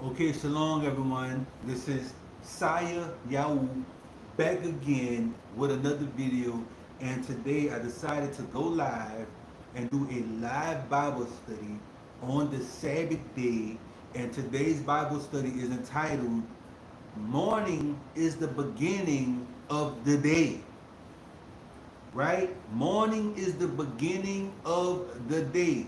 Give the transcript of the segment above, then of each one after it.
Okay, shalom everyone. This is Saya Yahoo back again with another video. And today I decided to go live and do a live Bible study on the Sabbath day. And today's Bible study is entitled Morning is the Beginning of the Day. Right? Morning is the beginning of the day.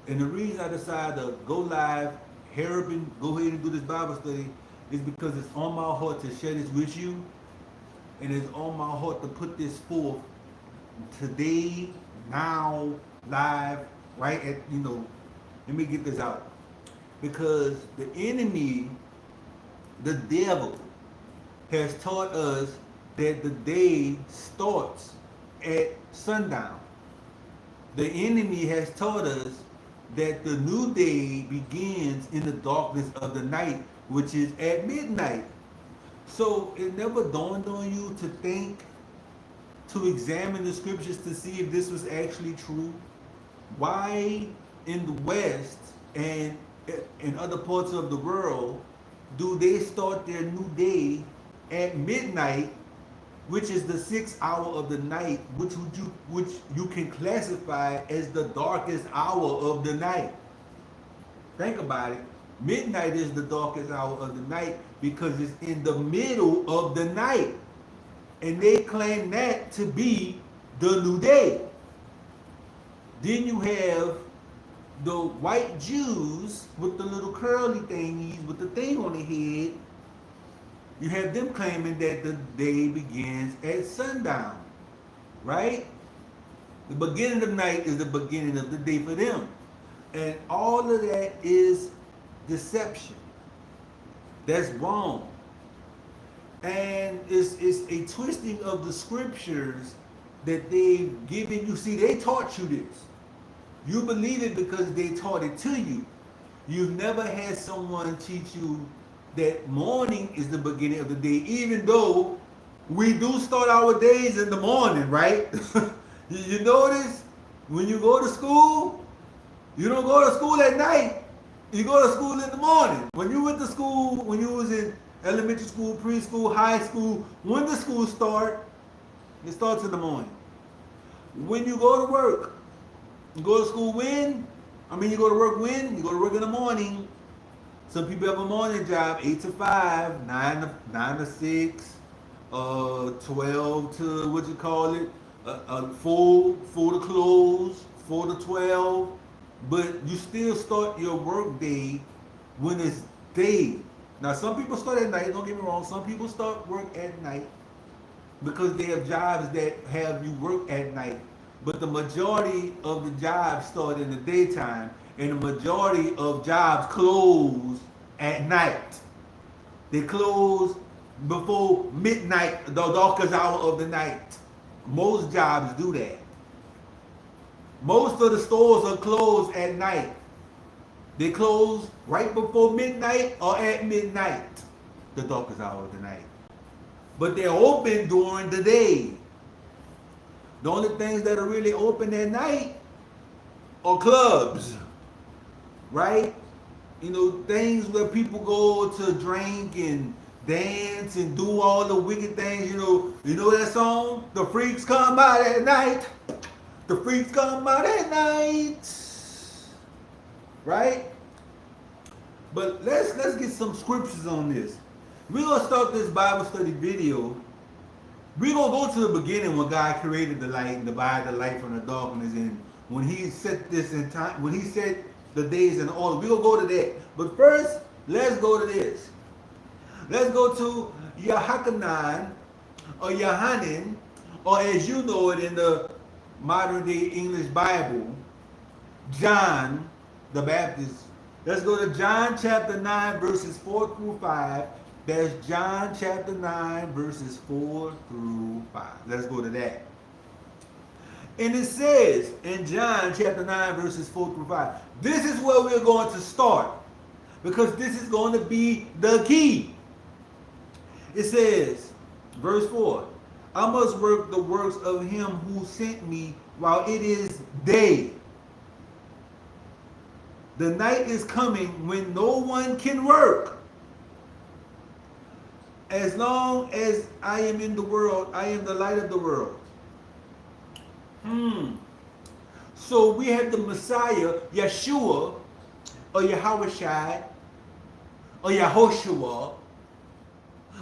And the reason I decided to go live, help and go ahead and do this Bible study is because it's on my heart to share this with you. And it's on my heart to put this forth today, now, live, right at, let me get this out. Because the enemy, the devil, has taught us that the day starts at sundown. The enemy has taught us that the new day begins in the darkness of the night, which is at midnight. So it never dawned on you to think, to examine the scriptures to see if this was actually true. Why in the West and in other parts of the world do they start their new day at midnight, which is the sixth hour of the night, which you can classify as the darkest hour of the night? Think about it. Midnight is the darkest hour of the night because it's in the middle of the night. And they claim that to be the new day. Then you have the white Jews with the little curly thingies with the thing on their head. You have them claiming that the day begins at sundown, right? The beginning of the night is the beginning of the day for them. And all of that is deception. That's wrong. And it's a twisting of the scriptures that they've given you. See, they taught you this. You believe it because they taught it to you. You've never had someone teach you that morning is the beginning of the day, even though we do start our days in the morning, right? You notice when you go to school, you don't go to school at night. You go to school in the morning. When you went to school, when you was in elementary school, preschool, high school, when the school start, it starts in the morning. When you go to work, you go to school when? You go to work when? You go to work in the morning. Some people have a morning job, 8 to 5, 9 to 6, 12 to, what you call it, 4 to close, 4 to 12. But you still start your work day when it's day. Now, some people start at night, don't get me wrong. Some people start work at night because they have jobs that have you work at night. But the majority of the jobs start in the daytime, and the majority of jobs close at night. They close before midnight, the darkest hour of the night. Most jobs do that. Most of the stores are closed at night. They close right before midnight or at midnight, the darkest hour of the night. But they're open during the day. The only things that are really open at night are clubs, right? Things where people go to drink and dance and do all the wicked things. You know that song? The freaks come out at night. The freaks come out at night, right? But let's get some scriptures on this. We're gonna start this Bible study video. We're gonna go to the beginning when God created the light and divided the light from the darkness, and when He set this in time, when He set the days in order. We're gonna go to that. But first, let's go to this. Let's go to Yahachanan or Yohanan, or as you know it in the modern day English Bible, John the Baptist. Let's go to John chapter 9 verses 4 through 5. That's John chapter 9 verses 4 through 5. Let's go to that. And it says in John chapter 9 verses 4 through 5. This is where we're going to start, because this is going to be the key. It says, verse 4, I must work the works of him who sent me while it is day. The night is coming when no one can work. As long as I am in the world, I am the light of the world. So we have the Messiah, Yeshua, or Yahushua, or Yahoshua,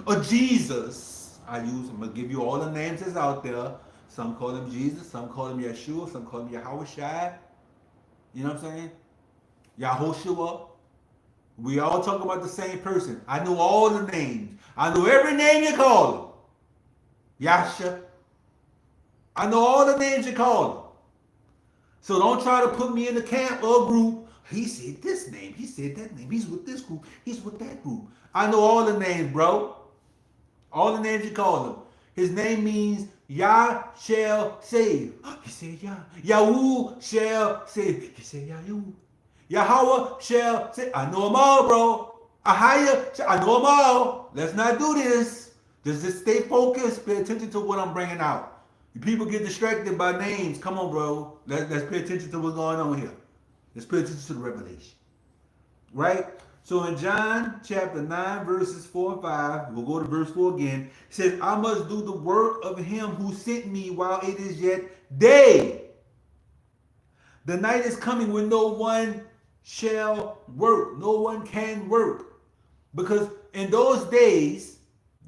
or Jesus. I'm gonna give you all the names that's out there. Some call him Jesus, some call him Yeshua, some call him Yahushua. You know what I'm saying? Yahoshua. We all talk about the same person. I know all the names. I know every name you call him. Yasha. I know all the names you call him. So don't try to put me in the camp or group. He said this name. He said that name. He's with this group. He's with that group. I know all the names, bro. All the names you call him. His name means Yah shall save. He said Yah. Yahoo shall save. He said Yahoo. Yahweh shall save. I know them all, bro. Ahaya, I know them all. Let's not do this. Just stay focused. Pay attention to what I'm bringing out. People get distracted by names. Come on, bro. Let's pay attention to what's going on here. Let's pay attention to the revelation. Right? So in John chapter 9, verses 4 and 5, we'll go to verse 4 again. It says, I must do the work of him who sent me while it is yet day. The night is coming when no one shall work. No one can work. Because in those days,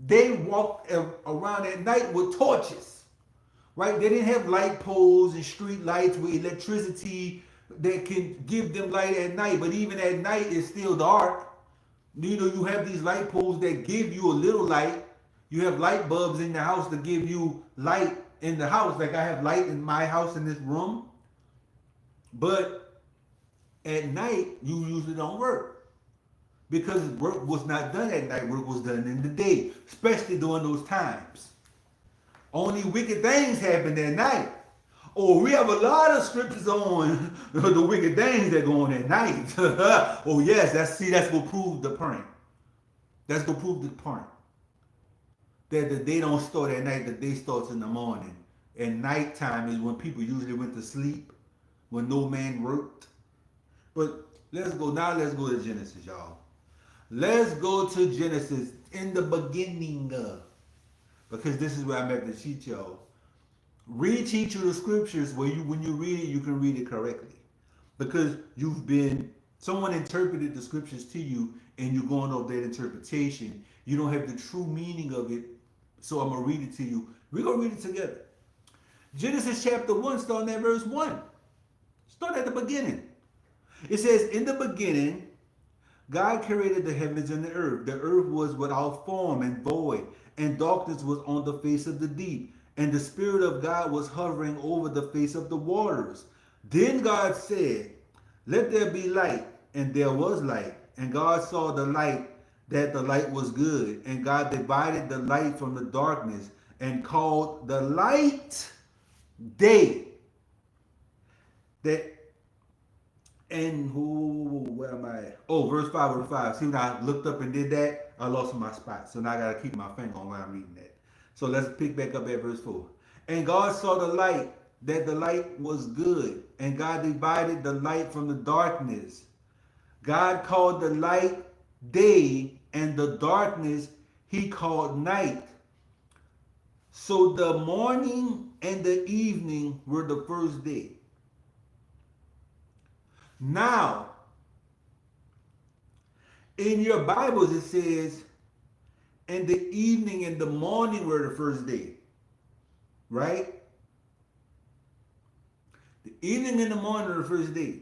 they walked around at night with torches. Right? They didn't have light poles and street lights with electricity that can give them light at night. But even at night, it's still dark. You know, you have these light poles that give you a little light. You have light bulbs in the house to give you light in the house. Like I have light in my house in this room. But at night, you usually don't work. Because work was not done at night. Work was done in the day. Especially during those times. Only wicked things happen at night. Oh, we have a lot of scriptures on the wicked things that go on at night. Oh yes, that's what proved the point. That's what proved the point. That the day don't start at night, the day starts in the morning. And nighttime is when people usually went to sleep, when no man worked. But let's go to Genesis, y'all. Let's go to Genesis in the beginning. Because this is where I'm at to teach y'all. Reteach you the scriptures where when you read it, you can read it correctly. Because someone interpreted the scriptures to you and you're going off that interpretation. You don't have the true meaning of it. So I'm going to read it to you. We're going to read it together. Genesis chapter 1, starting at verse 1. Start at the beginning. It says, in the beginning, God created the heavens and the earth. The earth was without form and void, and darkness was on the face of the deep. And the Spirit of God was hovering over the face of the waters. Then God said, let there be light. And there was light. And God saw the light, that the light was good. And God divided the light from the darkness and called the light day. Where am I? Oh, verse 5. See when I looked up and did that? I lost my spot. So now I got to keep my finger on where I'm reading that. So let's pick back up at verse 4. And God saw the light, that the light was good. And God divided the light from the darkness. God called the light day, and the darkness he called night. So the morning and the evening were the first day. Now, in your Bibles it says, and the evening and the morning were the first day. Right? The evening and the morning were the first day.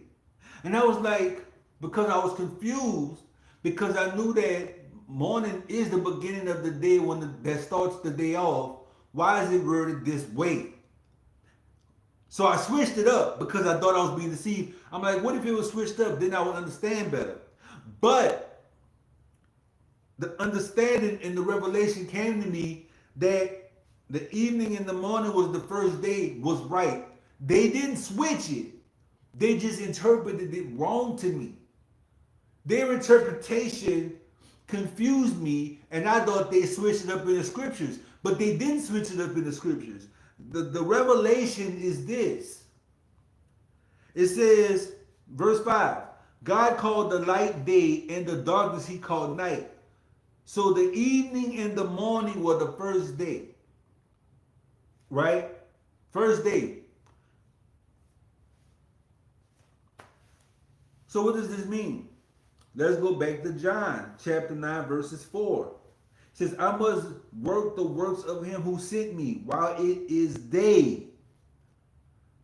And I was like, because I was confused, because I knew that morning is the beginning of the day that starts the day off. Why is it worded this way? So I switched it up because I thought I was being deceived. I'm like, what if it was switched up? Then I would understand better. But the understanding and the revelation came to me that the evening and the morning was the first day was right. They didn't switch it. They just interpreted it wrong to me. Their interpretation confused me, and I thought they switched it up in the scriptures. But they didn't switch it up in the scriptures. The revelation is this. It says, verse 5, God called the light day, and the darkness he called night. So the evening and the morning were the first day. Right? First day. So what does this mean? Let's go back to John chapter 9 verses 4. It says, I must work the works of him who sent me while it is day.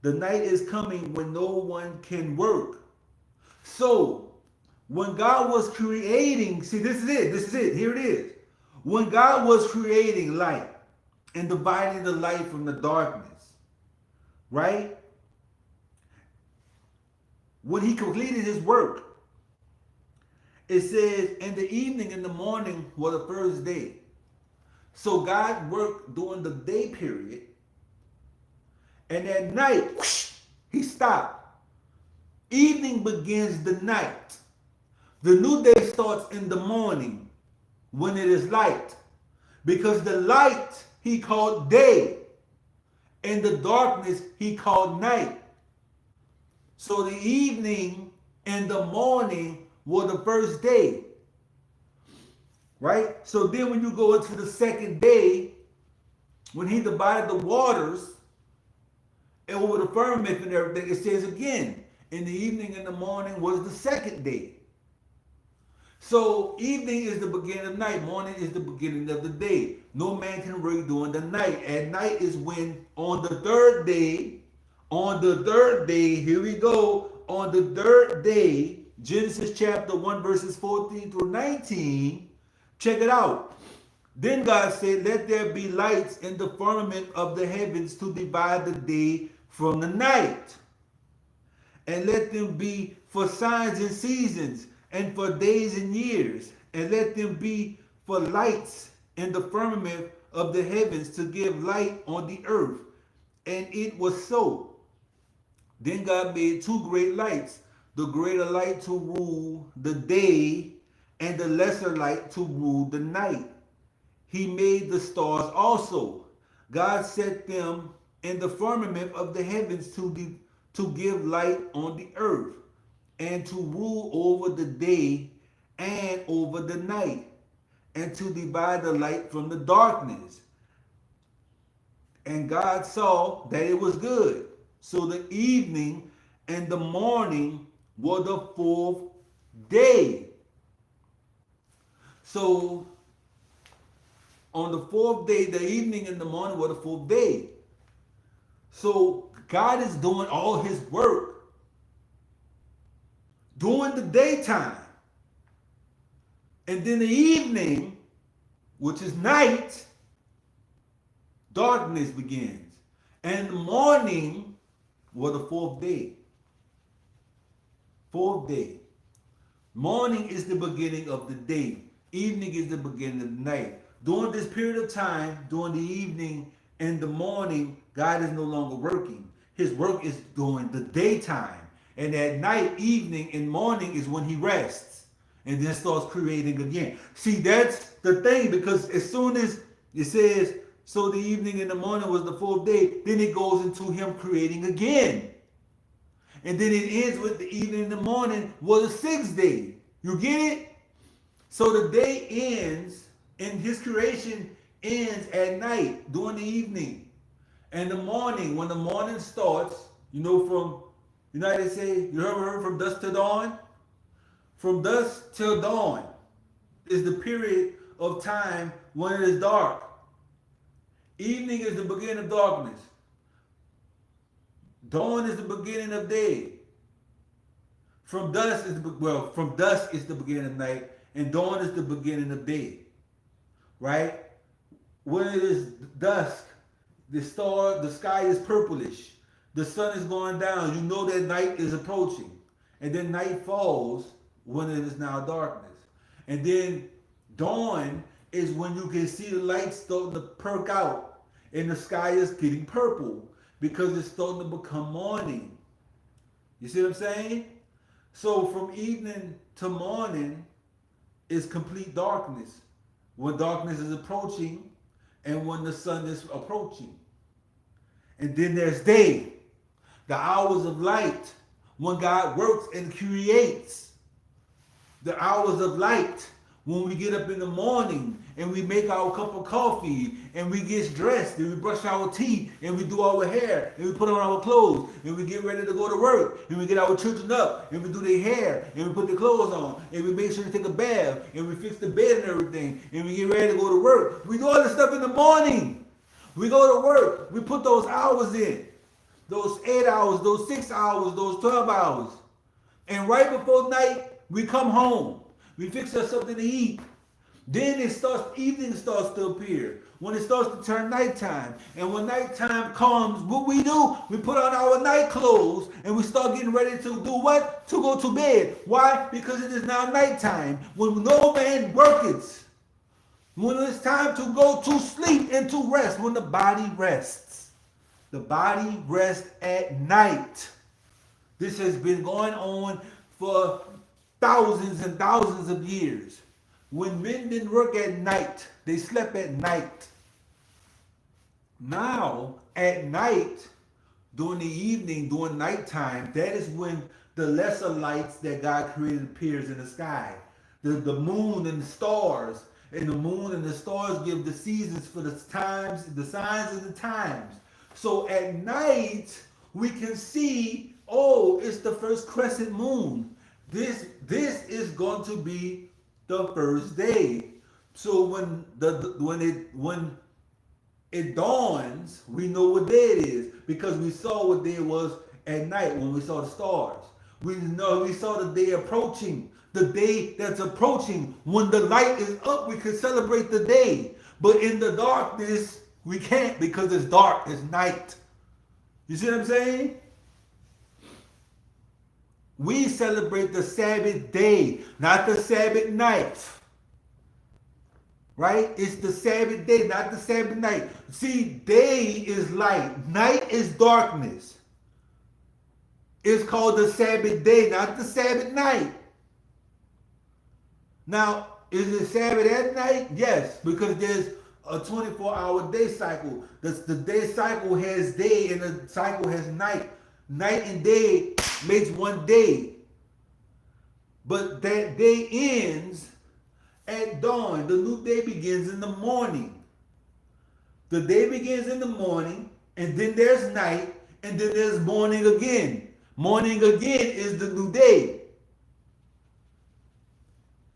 The night is coming when no one can work. So when God was creating, see, this is it, here it is. When God was creating light and dividing the light from the darkness, right? When he completed his work, it says, in the evening and the morning were the first day. So God worked during the day period, and at night, whoosh, he stopped. Evening begins the night. The new day starts in the morning when it is light. Because the light he called day, and the darkness he called night. So the evening and the morning were the first day. Right? So then when you go into the second day, when he divided the waters and over the firmament and everything, it says again, in the evening and the morning was the second day. So evening is the beginning of night, morning is the beginning of the day. No man can work during the night. At night is when on the third day, here we go, on the third day, Genesis chapter 1 verses 14 through 19, check it out. Then God said, let there be lights in the firmament of the heavens to divide the day from the night. And let them be for signs and seasons, and for days and years. And let them be for lights in the firmament of the heavens to give light on the earth. And it was so. Then God made two great lights, the greater light to rule the day, and the lesser light to rule the night. He made the stars also. God set them in the firmament of the heavens to give light on the earth, and to rule over the day and over the night, and to divide the light from the darkness. And God saw that it was good. So the evening and the morning were the fourth day. So on the fourth day, the evening and the morning were the fourth day. So God is doing all his work during the daytime. And then the evening, which is night, darkness begins. And the morning was the fourth day. Fourth day. Morning is the beginning of the day. Evening is the beginning of the night. During this period of time, during the evening and the morning, God is no longer working. His work is during the daytime. And at night, evening, and morning is when he rests. And then starts creating again. See, that's the thing, because as soon as it says, so the evening and the morning was the fourth day, then it goes into him creating again. And then it ends with the evening and the morning was the sixth day. You get it? So the day ends, and his creation ends at night, during the evening. And the morning, when the morning starts, you know, from, you know how they say, you ever heard from dusk till dawn? From dusk till dawn is the period of time when it is dark. Evening is the beginning of darkness. Dawn is the beginning of day. From dusk is the beginning of night, and dawn is the beginning of day. Right? When it is dusk, the sky is purplish. The sun is going down. You know that night is approaching. And then night falls when it is now darkness. And then dawn is when you can see the light starting to perk out and the sky is getting purple because it's starting to become morning. You see what I'm saying? So from evening to morning is complete darkness. When darkness is approaching and when the sun is approaching. And then there's day, the hours of light, when God works and creates. the hours of light. When we get up in the morning and we make our cup of coffee and we get dressed and we brush our teeth and we do our hair and we put on our clothes and we get ready to go to work and we get our children up and we do their hair and we put their clothes on and we make sure to take a bath and we fix the bed and everything and we get ready to go to work. We do all this stuff in the morning. We go to work. We put those hours in. Those 8 hours, those 6 hours, those 12 hours. And right before night, we come home. We fix us something to eat. Then evening starts to appear. When it starts to turn nighttime. And when nighttime comes, what we do, we put on our night clothes and we start getting ready to do what? To go to bed. Why? Because it is now nighttime. When no man worketh. When it's time to go to sleep and to rest. When the body rests. The body rests at night. This has been going on for thousands and thousands of years. When men didn't work at night, they slept at night. Now, at night, during the evening, during nighttime, that is when the lesser lights that God created appears in the sky. The moon and the stars. And the moon and the stars give the seasons for the times, the signs of the times. So at night, we can see, oh, it's the first crescent moon. This is going to be the first day. So when it dawns, we know what day it is because we saw what day it was at night when we saw the stars. We know we saw the day approaching. The day that's approaching. When the light is up, we can celebrate the day. But in the darkness, we can't because it's dark. It's night. You see what I'm saying? We celebrate the Sabbath day, not the Sabbath night. Right? It's the Sabbath day, not the Sabbath night. See, day is light. Night is darkness. It's called the Sabbath day, not the Sabbath night. Now, is it Sabbath at night? Yes, because there's a 24-hour day cycle. The day cycle has day and the cycle has night. Night and day makes one day. But that day ends at dawn. The new day begins in the morning. The day begins in the morning, and then there's night, and then there's morning again. Morning again is the new day.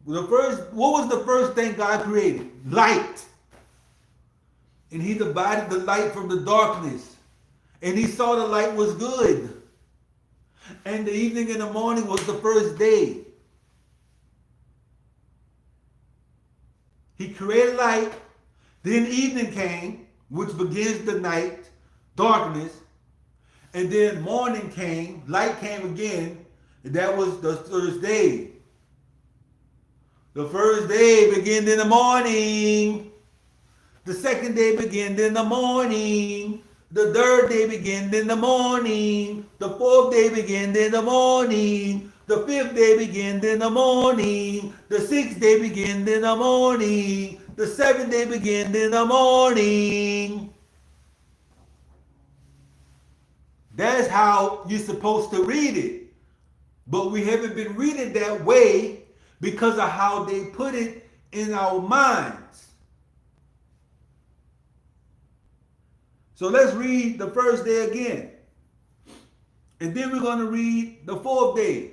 What was the first thing God created? Light. And he divided the light from the darkness. And he saw the light was good. And the evening and the morning was the first day. He created light. Then evening came, which begins the night, darkness. And then morning came, light came again. And that was the first day. The first day began in the morning. The second day began in the morning. The third day began in the morning. The fourth day began in the morning. The fifth day began in the morning. The sixth day began in the morning. The seventh day began in the morning. That's how you're supposed to read it. But we haven't been reading that way because of how they put it in our minds. So let's read the first day again. And then we're going to read the fourth day.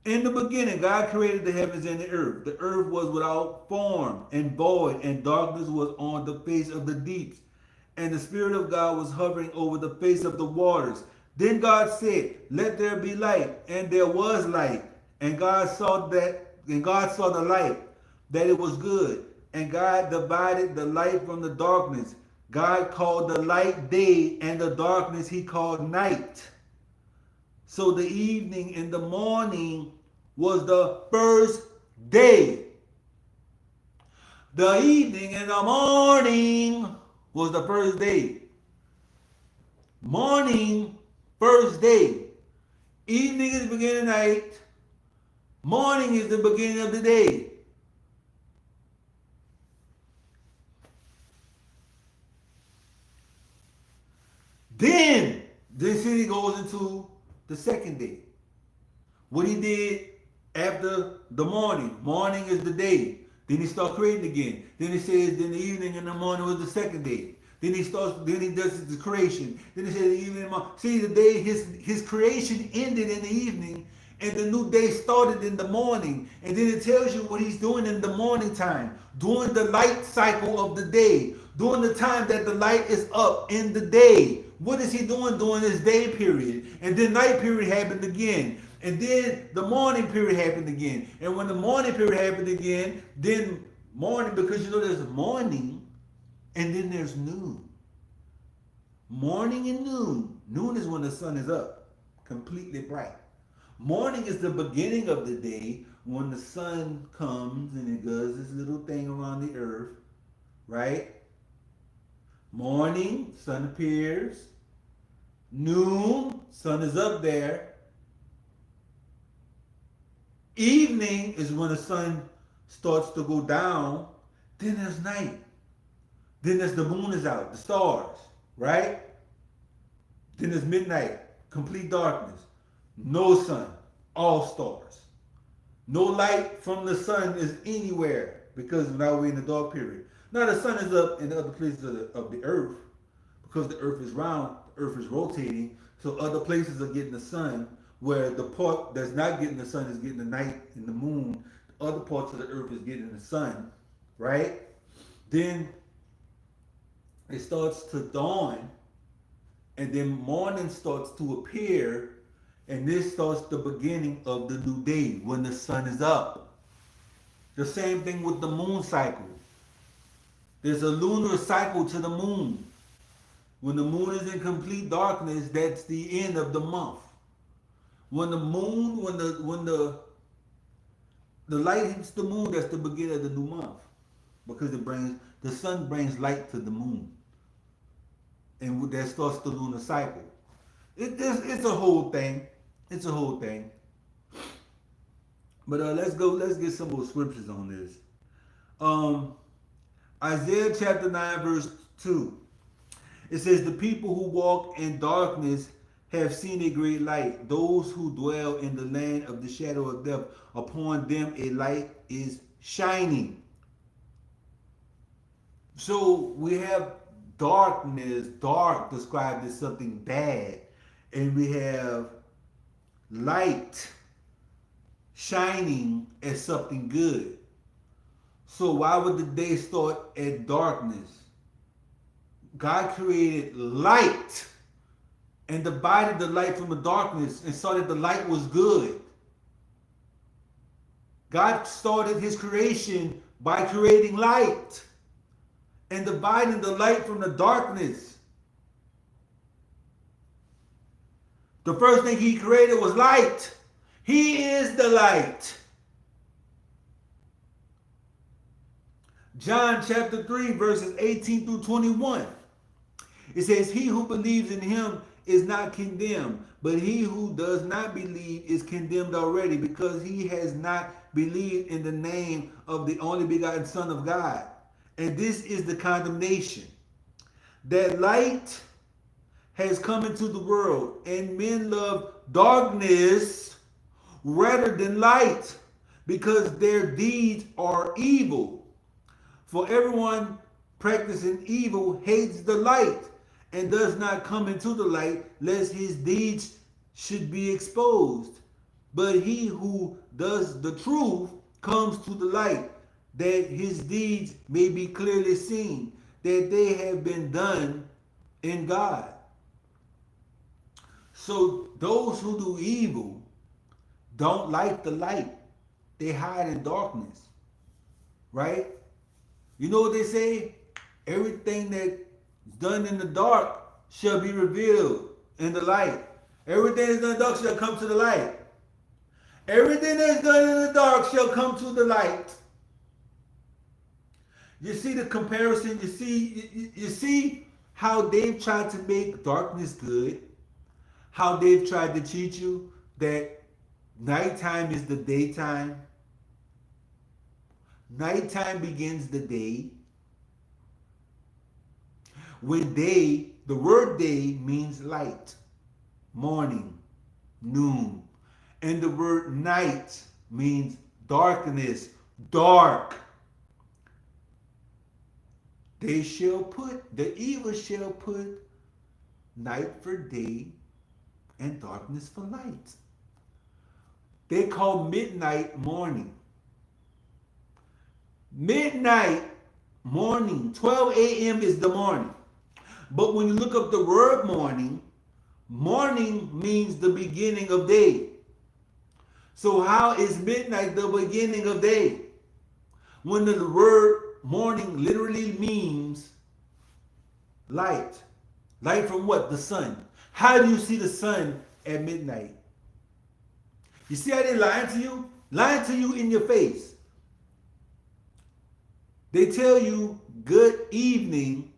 In the beginning, God created the heavens and the earth. The earth was without form and void, and darkness was on the face of the deeps. And the Spirit of God was hovering over the face of the waters. Then God said, "Let there be light," and there was light. And God saw the light, that it was good. And God divided the light from the darkness. God called the light day, and the darkness he called night. So the evening and the morning was the first day. The evening and the morning was the first day. Morning, first day. Evening is the beginning of the night. Morning is the beginning of the day. Then the city goes into the second day. what he did after the morning. Morning is the day. Then he starts creating again. Then he says, then the evening and the morning was the second day. Then he does the creation. Then he says the evening and the morning. See, the day his creation ended in the evening, and the new day started in the morning. And then it tells you what he's doing in the morning time, during the light cycle of the day, during the time that the light is up in the day. What is he doing during this day period? And then night period happened again. And then the morning period happened again. And when the morning period happened again, then morning, because you know there's morning and then there's noon. Morning and noon. Noon is when the sun is up, completely bright. Morning is the beginning of the day when the sun comes and it does this little thing around the earth, right? Morning, sun appears. Noon, sun is up there. Evening is when the sun starts to go down. Then there's night. Then there's the moon is out, the stars, right? Then there's midnight, complete darkness. No sun, all stars. No light from the sun is anywhere because now we're in the dark period. Now the sun is up in other places of the earth because the earth is round, the earth is rotating, so other places are getting the sun, where the part that's not getting the sun is getting the night and the moon. The other parts of the earth is getting the sun, right? Then it starts to dawn, and then morning starts to appear, and this starts the beginning of the new day when the sun is up. The same thing with the moon cycle. There's a lunar cycle to the moon. When the moon is in complete darkness, that's the end of the month. When the moon, when the light hits the moon, that's the beginning of the new month, because the sun brings light to the moon, and that starts the lunar cycle. It's a whole thing. It's a whole thing. But let's get some more scriptures on this. Isaiah chapter 9 verse 2. It says, the people who walk in darkness have seen a great light. Those who dwell in the land of the shadow of death, upon them a light is shining. So we have darkness, dark described as something bad, and we have light shining as something good. So why would the day start at darkness? God created light and divided the light from the darkness and saw that the light was good. God started his creation by creating light and dividing the light from the darkness. The first thing he created was light. He is the light. John chapter 3 verses 18 through 21. It says, he who believes in him is not condemned, but he who does not believe is condemned already, because he has not believed in the name of the only begotten Son of God. And this is the condemnation, that light has come into the world, and men love darkness rather than light, because their deeds are evil. For everyone practicing evil hates the light and does not come into the light, lest his deeds should be exposed. But he who does the truth comes to the light, that his deeds may be clearly seen, that they have been done in God. So those who do evil don't like the light. They hide in darkness, right? You know what they say? Everything that's done in the dark shall be revealed in the light. Everything that's done in the dark shall come to the light. Everything that's done in the dark shall come to the light. You see the comparison? You see how they've tried to make darkness good? How they've tried to teach you that nighttime is the daytime? Nighttime begins the day. When day, the word day means light, morning, noon. And the word night means darkness, dark. The evil shall put night for day and darkness for light. They call midnight morning. Midnight morning, 12 a.m. is the morning. But when you look up the word morning, morning means the beginning of day. So how is midnight the beginning of day? When the word morning literally means light. Light from what? The sun. How do you see the sun at midnight? You see how they lying to you? Lying to you in your face. They tell you good evening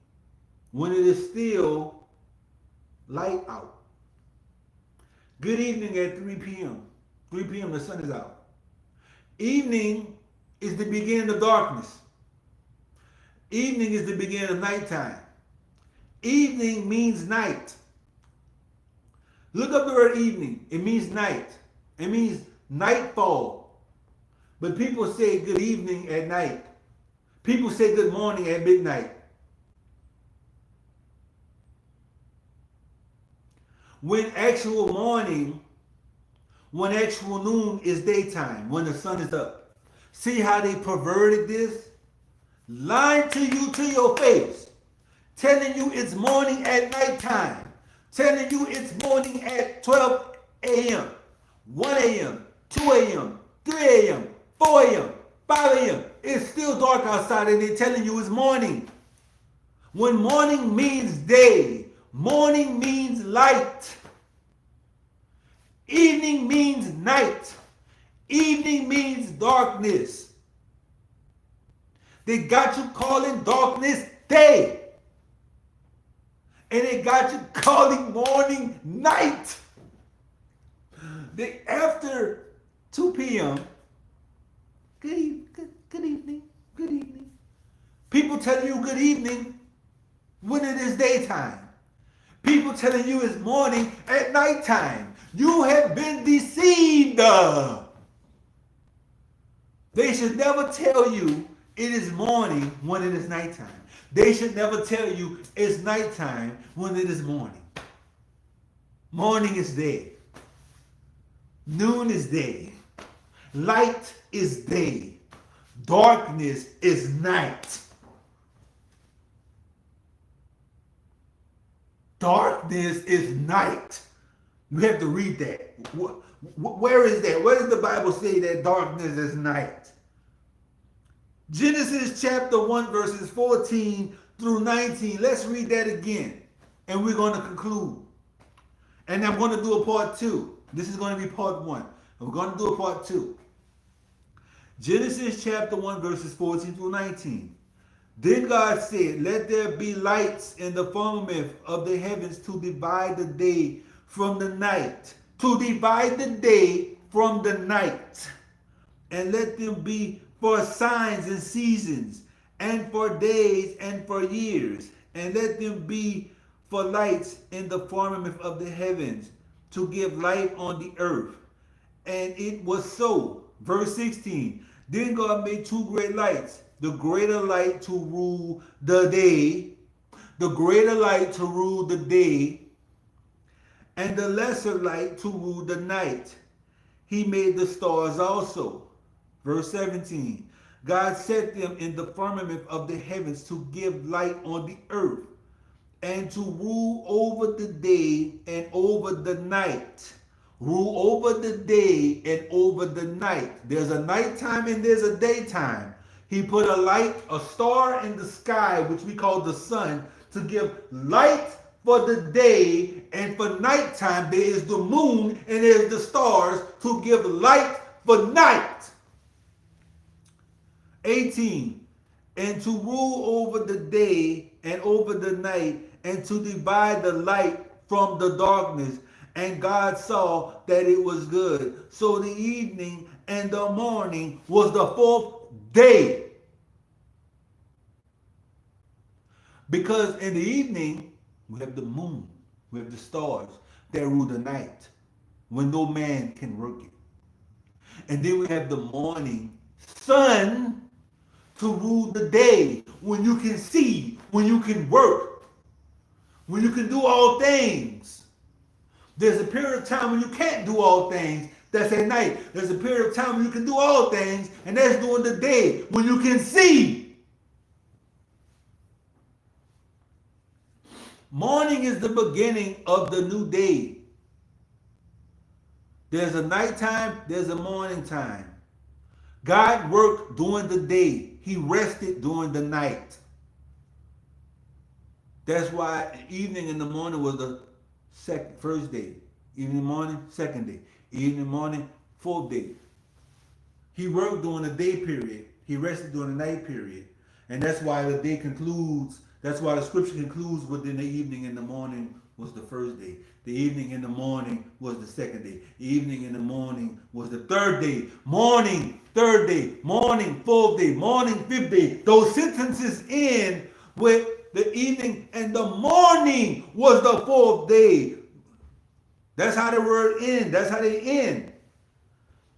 when it is still light out. Good evening at 3 p.m. 3 p.m. the sun is out. Evening is the beginning of darkness. Evening is the beginning of nighttime. Evening means night. Look up the word evening. It means night. It means nightfall. But people say good evening at night. People say good morning at midnight. When actual morning, when actual noon is daytime, when the sun is up. See how they perverted this? Lying to you to your face. Telling you it's morning at nighttime. Telling you it's morning at 12 a.m., 1 a.m., 2 a.m., 3 a.m., 4 a.m., 5 a.m. It's still dark outside and they're telling you it's morning. When morning means day, morning means light. Evening means night. Evening means darkness. They got you calling darkness day. And they got you calling morning night. After 2 p.m., good evening, good evening. People telling you good evening when it is daytime. People telling you it's morning at nighttime. You have been deceived. They should never tell you it is morning when it is nighttime. They should never tell you it's nighttime when it is morning. Morning is day. Noon is day. Light is day. Darkness is night. Darkness is night. You have to read that. Where is that? Where does the Bible say that darkness is night? Genesis chapter 1 verses 14 through 19. Let's read that again. And we're going to conclude. And I'm going to do a part 2. This is going to be part 1. We're going to do a part 2. Genesis chapter 1 verses 14 through 19. Then God said, let there be lights in the firmament of the heavens to divide the day from the night. To divide the day from the night. And let them be for signs and seasons, and for days and for years. And let them be for lights in the firmament of the heavens, to give light on the earth. And it was so. Verse 16. Then God made 2 great lights, the greater light to rule the day, the greater light to rule the day, and the lesser light to rule the night. He made the stars also. Verse 17. God set them in the firmament of the heavens to give light on the earth, and to rule over the day and over the night. Rule over the day and over the night. There's a nighttime and there's a daytime. He put a light, a star in the sky, which we call the sun, to give light for the day, and for nighttime there is the moon and there's the stars to give light for night. 18. And to rule over the day and over the night, and to divide the light from the darkness. And God saw that it was good. So the evening and the morning was the 4th day. Because in the evening, we have the moon, we have the stars that rule the night, when no man can work it. And then we have the morning sun to rule the day, when you can see, when you can work, when you can do all things. There's a period of time when you can't do all things. That's at night. There's a period of time when you can do all things, and that's during the day, when you can see. Morning is the beginning of the new day. There's a nighttime, there's a morning time. God worked during the day. He rested during the night. That's why evening and the morning was the first day. Evening, morning, second day. Evening, morning, fourth day. He worked during the day period. He rested during the night period. And that's why the day concludes, that's why the scripture concludes within the evening and the morning was the first day. The evening and the morning was the second day. The evening and the morning was the third day. Morning, third day. Morning, fourth day. Morning, fifth day. Those sentences end with the evening and the morning was the fourth day. That's how the word ends. That's how they end.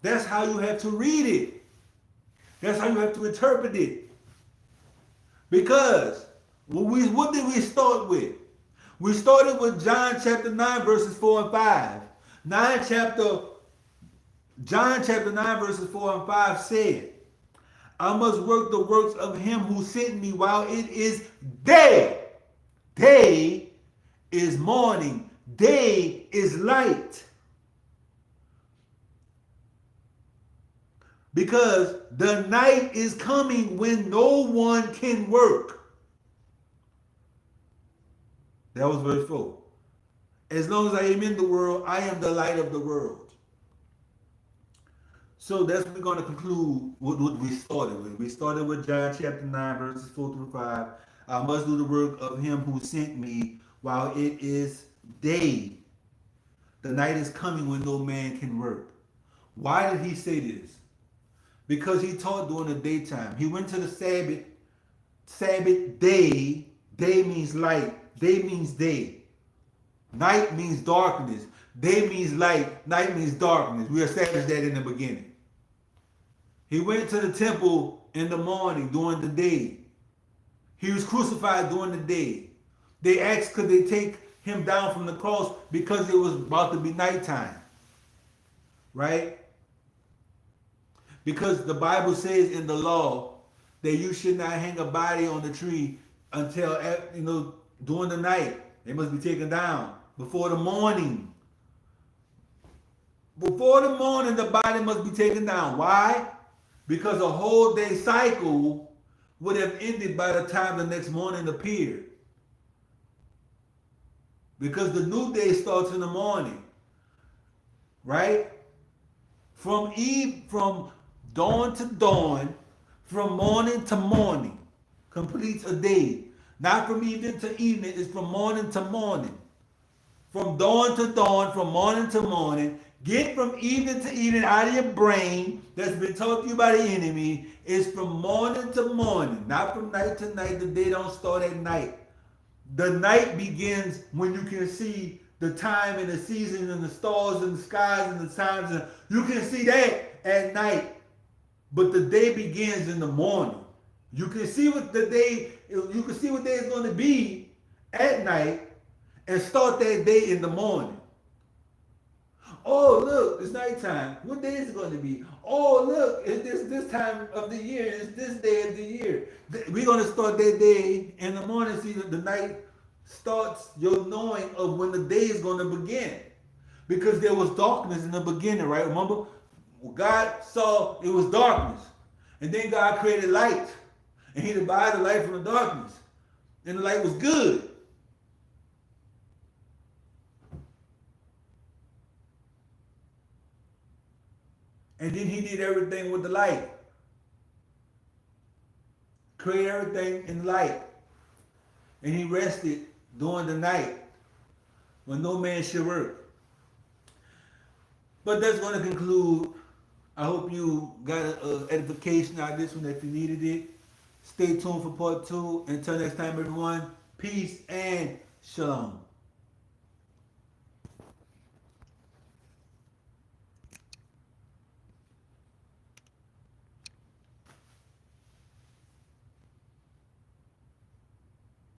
That's how you have to read it. That's how you have to interpret it. Because what did we start with? We started with John chapter 9 verses 4 and 5. John chapter 9 verses 4 and 5 said, I must work the works of him who sent me while it is day. Day is morning. Day is light. Because the night is coming when no one can work. That was verse 4. As long as I am in the world, I am the light of the world. So that's what we're going to conclude with what we started with. We started with John chapter 9, verses 4 through 5. I must do the work of him who sent me while it is day. The night is coming when no man can work. Why did he say this? Because he taught during the daytime. He went to the Sabbath day. Day means light. Day means day. Night means darkness. Day means light. Night means darkness. We established that in the beginning. He went to the temple in the morning during the day. He was crucified during the day. They asked could they take him down from the cross because it was about to be nighttime. Right? Because the Bible says in the law that you should not hang a body on the tree until, during the night. They must be taken down before the morning. Before the morning, the body must be taken down. Why? Because a whole day cycle would have ended by the time the next morning appeared. Because the new day starts in the morning. Right? From dawn to dawn, from morning to morning, completes a day. Not from evening to evening, it's from morning to morning. From dawn to dawn, from morning to morning. Get from evening to evening out of your brain that's been taught to you by the enemy. It's from morning to morning, not from night to night. The day don't start at night. The night begins when you can see the time and the season and the stars and the skies and the times. And you can see that at night. But the day begins in the morning. You can see what day is going to be at night and start that day in the morning. Oh, look, it's nighttime. What day is it going to be? Oh, look, it's this time of the year. It's this day of the year. We're going to start that day in the morning. See, the night starts your knowing of when the day is going to begin. Because there was darkness in the beginning, right? Remember? God saw it was darkness. And then God created light. And he divided the light from the darkness. And the light was good. And then he did everything with the light. Created everything in light. And he rested during the night when no man should work. But that's going to conclude. I hope you got an edification out of this one if you needed it. Stay tuned for part 2. Until next time, everyone. Peace and shalom.